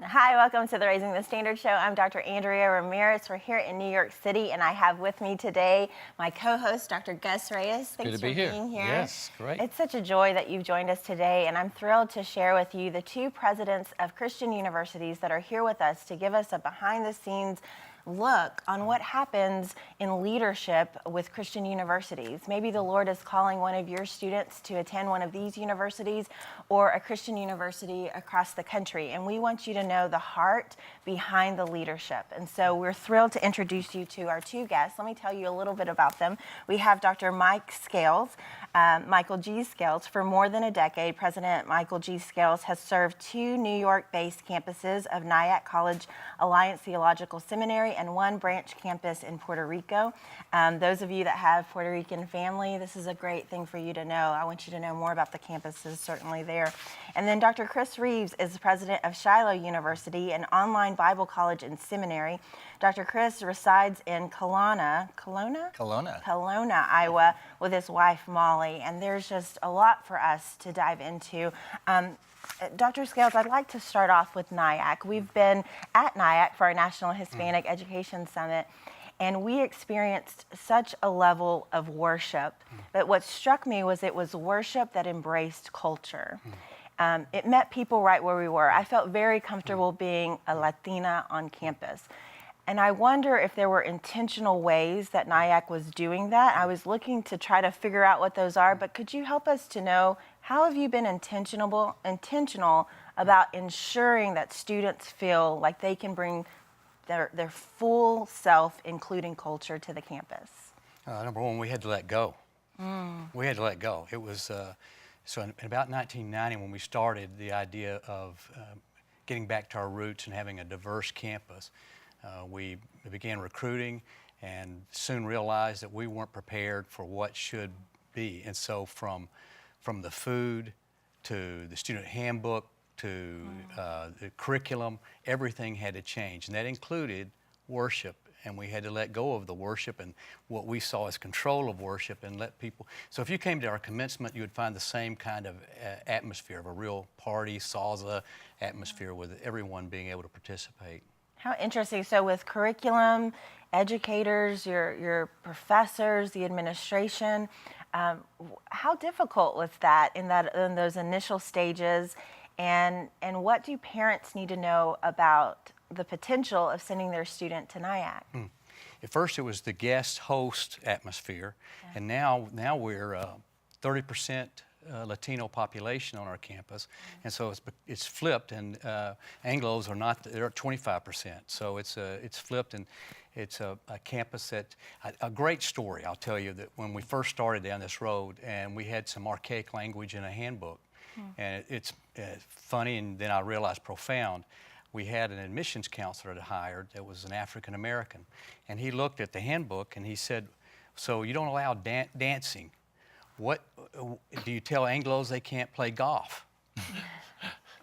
Hi, welcome to the Raising the Standard Show. I'm Dr. Andrea Ramirez. We're here in New York City, and I have with me today my co-host, Dr. Gus Reyes. Thanks for being here. Yes, great. It's such a joy that you've joined us today, and I'm thrilled to share with you the two presidents of Christian universities that are here with us to give us a behind-the-scenes look on what happens in leadership with Christian universities. Maybe the Lord is calling one of your students to attend one of these universities or a Christian university across the country, and we want you to know the heart behind the leadership. And so we're thrilled to introduce you to our two guests. Let me tell you a little bit about them. We have Dr. Michael G. Scales. For more than a decade, President Michael G. Scales has served two New York-based campuses of Nyack College Alliance Theological Seminary and one branch campus in Puerto Rico. Those of you that have Puerto Rican family, this is a great thing for you to know. I want you to know more about the campuses certainly there. And then Dr. Chris Reeves is the president of Schuyler University, an online Bible college and seminary. Dr. Chris resides in Kelowna, Iowa, with his wife Molly, and there's just a lot for us to dive into. Dr. Scales, I'd like to start off with Nyack. We've been at Nyack for our National Hispanic Education Summit, and we experienced such a level of worship. But what struck me was it was worship that embraced culture. It met people right where we were. I felt very comfortable being a Latina on campus. And I wonder if there were intentional ways that Nyack was doing that. I was looking to try to figure out what those are, but could you help us to know, how have you been intentional about ensuring that students feel like they can bring their full self, including culture, to the campus? Number one, we had to let go. We had to let go. It was, so in about 1990 when we started the idea of getting back to our roots and having a diverse campus, we began recruiting and soon realized that we weren't prepared for what should be. And so from the food to the student handbook to the curriculum, everything had to change. And that included worship. And we had to let go of the worship and what we saw as control of worship and let people. So if you came to our commencement, you would find the same kind of atmosphere of a real party, salsa atmosphere with everyone being able to participate. How interesting. So with curriculum, educators, your professors, the administration, how difficult was that in those initial stages? And what do parents need to know about the potential of sending their student to Nyack? At first it was the guest host atmosphere, and now we're 30% Latino population on our campus, and so it's flipped, and Anglos are not, they're at 25%, so it's flipped, and it's a campus that, a great story, I'll tell you, that when we first started down this road and we had some archaic language in a handbook, and it's funny, and then I realized profound. We had an admissions counselor that hired that was an African American, and he looked at the handbook and he said, so you don't allow dancing. What do you tell Anglos they can't play golf?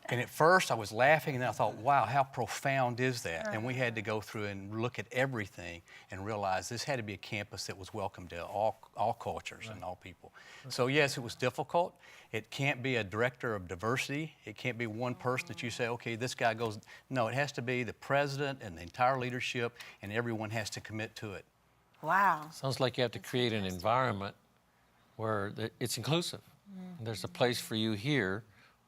And at first I was laughing, and then I thought, wow, how profound is that? And we had to go through and look at everything and realize this had to be a campus that was welcome to all cultures and all people. So yes, it was difficult. It can't be a director of diversity. It can't be one person that you say, okay, this guy goes. No, it has to be the president and the entire leadership, and everyone has to commit to it. Wow. Sounds like you have to create an environment where it's inclusive. There's a place for you here,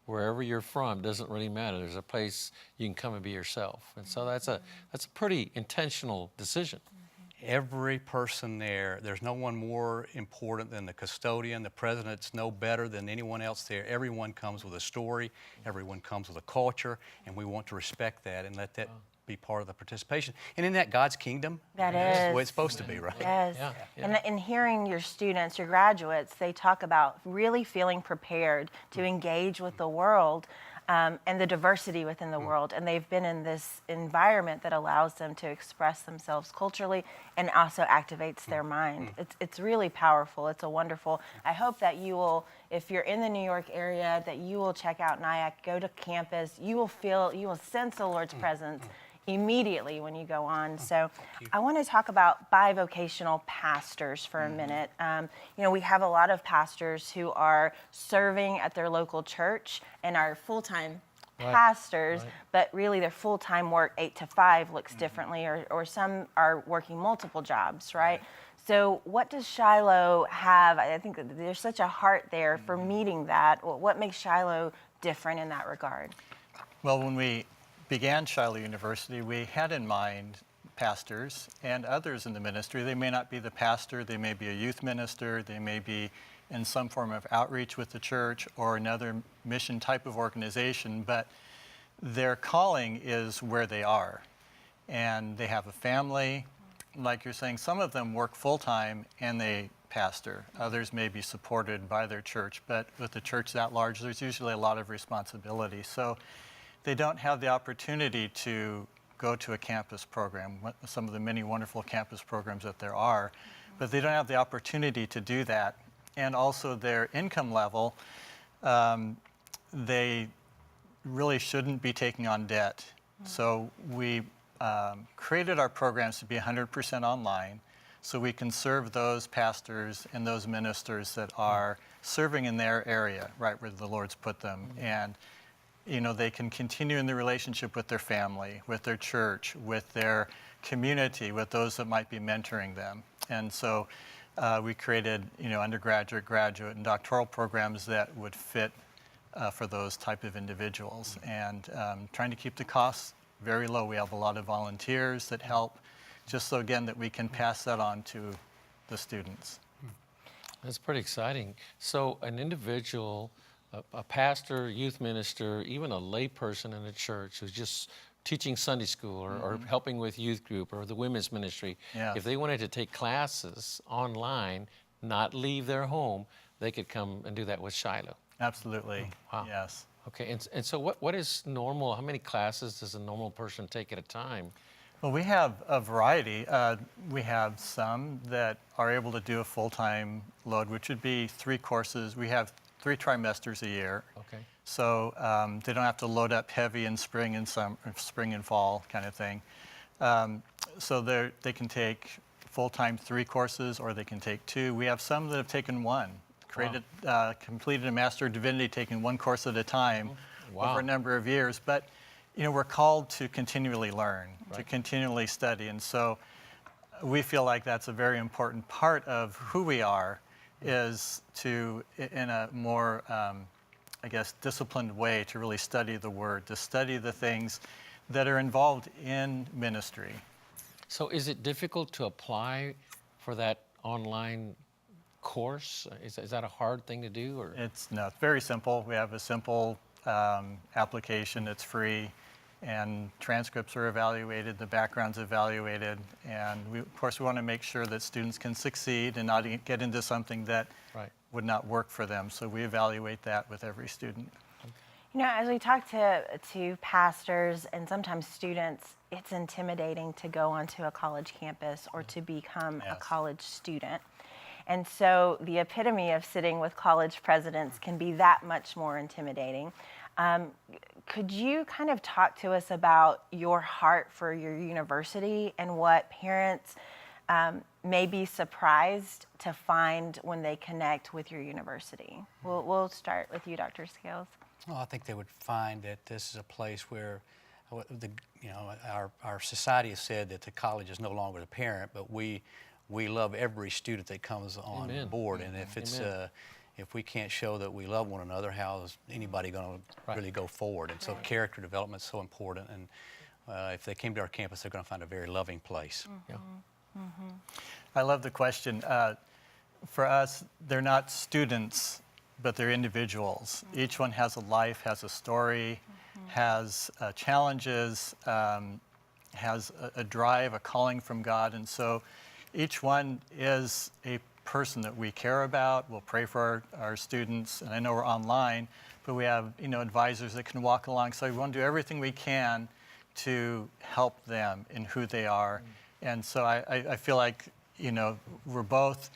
wherever you're from, doesn't really matter. There's a place you can come and be yourself. And so that's a pretty intentional decision. Every person there, there's no one more important than the custodian. The president's no better than anyone else there. Everyone comes with a story. Everyone comes with a culture, and we want to respect that and let that be part of the participation. And in that, God's kingdom, that's the way it's supposed to be, right? Yes. Yeah. And in hearing your students, your graduates, they talk about really feeling prepared to engage with the world and the diversity within the world. And they've been in this environment that allows them to express themselves culturally and also activates their mind. It's really powerful. It's a wonderful. I hope that you will, if you're in the New York area, that you will check out Nyack, go to campus. You will sense the Lord's presence immediately when you go on. So I want to talk about bivocational pastors for a minute. We have a lot of pastors who are serving at their local church and are full-time pastors, right. but really their full-time work 8 to 5 looks differently, or some are working multiple jobs, right? So what does Shiloh have? I think that there's such a heart there for meeting that. What makes Shiloh different in that regard? Well, when we began Schuyler University, we had in mind pastors and others in the ministry. They may not be the pastor, they may be a youth minister, they may be in some form of outreach with the church or another mission type of organization, but their calling is where they are. And they have a family. Like you're saying, some of them work full-time and they pastor. Others may be supported by their church, but with the church that large, there's usually a lot of responsibility. So they don't have the opportunity to go to a campus program, some of the many wonderful campus programs that there are, but they don't have the opportunity to do that. And also their income level, they really shouldn't be taking on debt. So we created our programs to be 100% online, so we can serve those pastors and those ministers that are serving in their area, right where the Lord's put them. And you know, they can continue in the relationship with their family, with their church, with their community, with those that might be mentoring them. And so we created, you know, undergraduate, graduate, and doctoral programs that would fit for those type of individuals. And trying to keep the costs very low. We have a lot of volunteers that help, just so again that we can pass that on to the students. That's pretty exciting. So an individual, a pastor, youth minister, even a lay person in a church who's just teaching Sunday school or helping with youth group or the women's ministry, Yes. if they wanted to take classes online, not leave their home, they could come and do that with Shiloh. Absolutely. Wow. Yes. Okay, and so what is normal? How many classes does a normal person take at a time? Well, we have a variety. We have some that are able to do a full-time load, which would be 3 courses. We have 3 trimesters a year. Okay. So they don't have to load up heavy in spring and spring and fall kind of thing. So they can take full-time 3 courses, or they can take 2. We have some that have taken 1. Completed a Master of Divinity, taking 1 course at a time over a number of years. But you know, we're called to continually learn, to continually study, and so we feel like that's a very important part of who we are, is to, in a more, I guess, disciplined way, to really study the Word, to study the things that are involved in ministry. So is it difficult to apply for that online course? Is that a hard thing to do? Or? It's very simple. We have a simple application. It's free, and transcripts are evaluated, the background's evaluated, and of course we want to make sure that students can succeed and not get into something that would not work for them. So we evaluate that with every student. You know, as we talk to pastors and sometimes students, it's intimidating to go onto a college campus or to become a college student. And so the epitome of sitting with college presidents can be that much more intimidating. Could you kind of talk to us about your heart for your university and what parents may be surprised to find when they connect with your university? We'll start with you, Dr. Scales. Well, I think they would find that this is a place where, our society has said that the college is no longer the parent, but we love every student that comes on board, and if it's if we can't show that we love one another, how is anybody going to really go forward? And so character development is so important, and if they came to our campus, they're going to find a very loving place. I love the question. For us, they're not students, but they're individuals. Each one has a life, has a story, has challenges, has a drive, a calling from God, and so each one is a person that we care about. We'll pray for our students, and I know we're online, but we have advisors that can walk alongside. We want to do everything we can to help them in who they are, and so I feel like we're both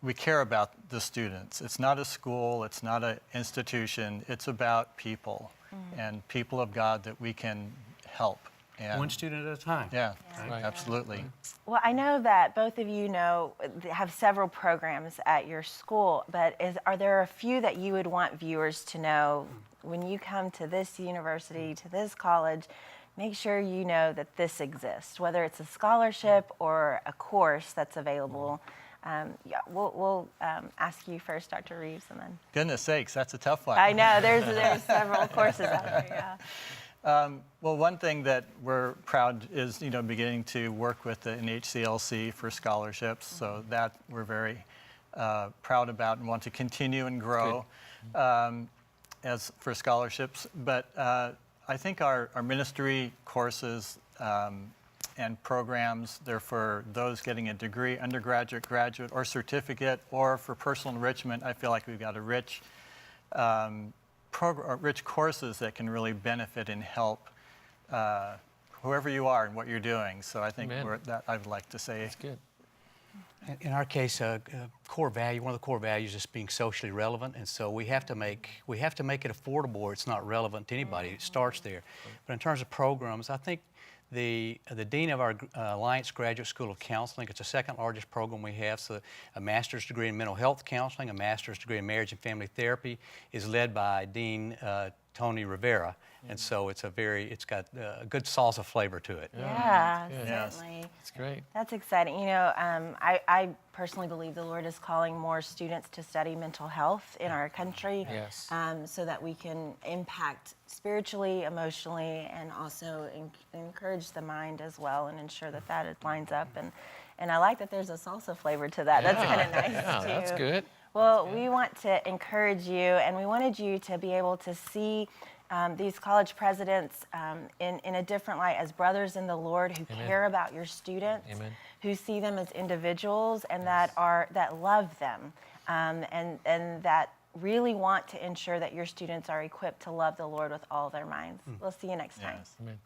we care about the students. It's not a school, it's not an institution. It's about people and people of God that we can help. And One student at a time. yeah, Right. absolutely. Well, I know that both of you have several programs at your school, but are there a few that you would want viewers to know when you come to this university, to this college? Make sure you know that this exists, whether it's a scholarship or a course that's available. Yeah, we'll ask you first, Dr. Reeves, and then. Goodness sakes, that's a tough one. I know there's several courses out there. Yeah. Well, one thing that we're proud is, beginning to work with the NHCLC for scholarships. So that we're very proud about and want to continue and grow as for scholarships. But I think our ministry courses and programs, they're for those getting a degree, undergraduate, graduate, or certificate, or for personal enrichment. I feel like we've got a rich rich courses that can really benefit and help whoever you are and what you're doing. So I think that I'd like to say. That's good. In our case, core value, one of the core values is being socially relevant, and so we have to make it affordable or it's not relevant to anybody. It starts there. But in terms of programs, I think the dean of our Alliance Graduate School of Counseling, it's the second largest program we have. So a master's degree in mental health counseling, a master's degree in marriage and family therapy is led by Dean Tony Rivera. And so it's got a good salsa flavor to it. Yeah, Yes. certainly. That's great. That's exciting. I personally believe the Lord is calling more students to study mental health in our country, Yes. so that we can impact spiritually, emotionally, and also encourage the mind as well, and ensure that it lines up. And I like that there's a salsa flavor to that. That's kind of nice Yeah, too. that's good. Well, we want to encourage you, and we wanted you to be able to see these college presidents in a different light as brothers in the Lord who care about your students, Amen. who see them as individuals and that love them, and that really want to ensure that your students are equipped to love the Lord with all their minds. We'll see you next time. Yes. Amen.